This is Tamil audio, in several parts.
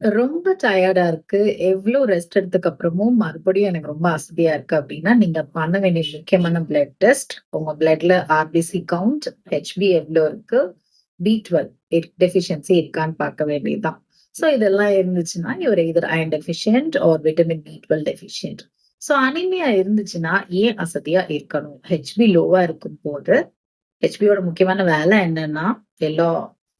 ரொம்ப டயர்டா இருக்கு. எவ்ளோ ரெஸ்ட் எடுத்ததுக்கு அப்புறமும் மறுபடியும் எனக்கு ரொம்ப அசதியா இருக்கு அப்டின்னா, நீங்க பண்ண வேண்டிய முக்கியமான பிளட் டெஸ்ட். உங்க பிளட்ல ஆர்பிசி கவுண்ட், ஹெச்பி எவ்ளோ இருக்கு, பி12 டெஃபிஷியன்சி இருக்கான்னு பார்க்க வேண்டியது தான். ஸோ இதெல்லாம் இருந்துச்சுன்னா, you are either iron deficient or vitamin பி12 டெஃபிஷியன்ட். ஸோ அனீமியா இருந்துச்சுன்னா, ஏன் அசதியா இருக்கணும்? ஹெச்பி லோவா இருக்கும்போது ஹெச்பியோட முக்கியமான வேலை என்னன்னா, எல்லா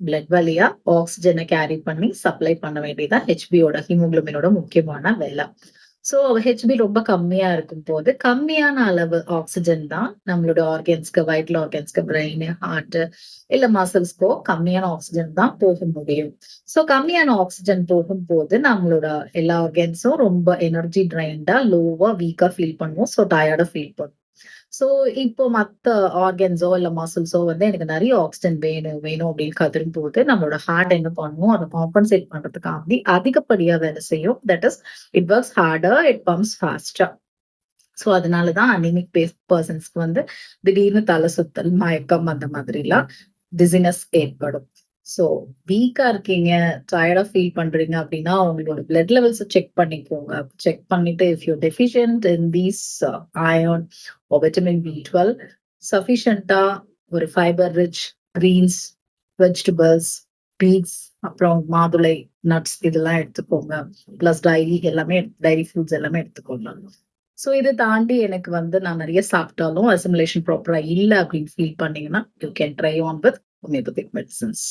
பிளட் வழியா ஆக்ஸிஜன கேரி பண்ணி சப்ளை பண்ண வேண்டியதுதான் ஹெச்பியோட ஹீமோகுளோபினோட முக்கியமான வேலை. ஸோ ஹெச்பி ரொம்ப கம்மியா இருக்கும்போது, கம்மியான அளவு ஆக்ஸிஜன் தான் நம்மளோட ஆர்கன்ஸ்க்கு, வைட்டல் ஆர்கன்ஸ்க்கு, பிரெயின், ஹார்ட் இல்ல மசில்ஸ்க்கோ கம்மியான ஆக்ஸிஜன் தான் போக முடியும். ஸோ கம்மியான ஆக்ஸிஜன் போகும்போது, நம்மளோட எல்லா ஆர்கன்ஸும் ரொம்ப எனர்ஜி ட்ரைன்டா, லோவா, வீக்கா ஃபீல் பண்ணுவோம். ஸோ டயர்டா ஃபீல் பண்ணுவோம். ஸோ, இப்போ மத்த ஆர்கன்ஸோ, இல்ல மசில்ஸோ வந்து எனக்கு நெறைய ஆக்ஸிஜன் வேணும், வேணும் அப்படின்னு கதறும்போது, நம்மளோட ஹார்ட் என்ன பண்ணும், அத காம்பன்சேட் பண்றதுக்காண்டி அதிகப்படியா வேலை செய்யும். That is it works harder, it pumps faster. So, அதனால தான் அனீமிக் பெர்சன்ஸ்க்கு வந்து திடீர்னு தலை சுத்தல், மயக்கம் அந்த மாதிரிலாம் டிசினஸ் ஏற்படும். ஸோ, வீக்கா இருக்கீங்க, டயர்டா ஃபீல் பண்றீங்க அப்படின்னா, உங்களோட பிளட் லெவல்ஸ செக் பண்ணிக்கோங்க. செக் பண்ணிட்டு if you deficient in these iron or vitamin பி12 சஃபிஷியன்ட்டா ஒரு fibre rich greens, vegetables, beets, அப்புறம் மாதுளை, நட்ஸ் இதெல்லாம் எடுத்துக்கோங்க. பிளஸ் டைரி ஃப்ரூட்ஸ் எல்லாமே எடுத்துக்கோங்க. சோ இத தாண்டி எனக்கு வந்து நான் நெறைய சாப்பிட்டாலும் அசிமிலேஷன் ப்ராப்பரா இல்ல அப்படின்னு ஃபீல் பண்ணீங்கன்னா, you can try on with homeopathic medicines.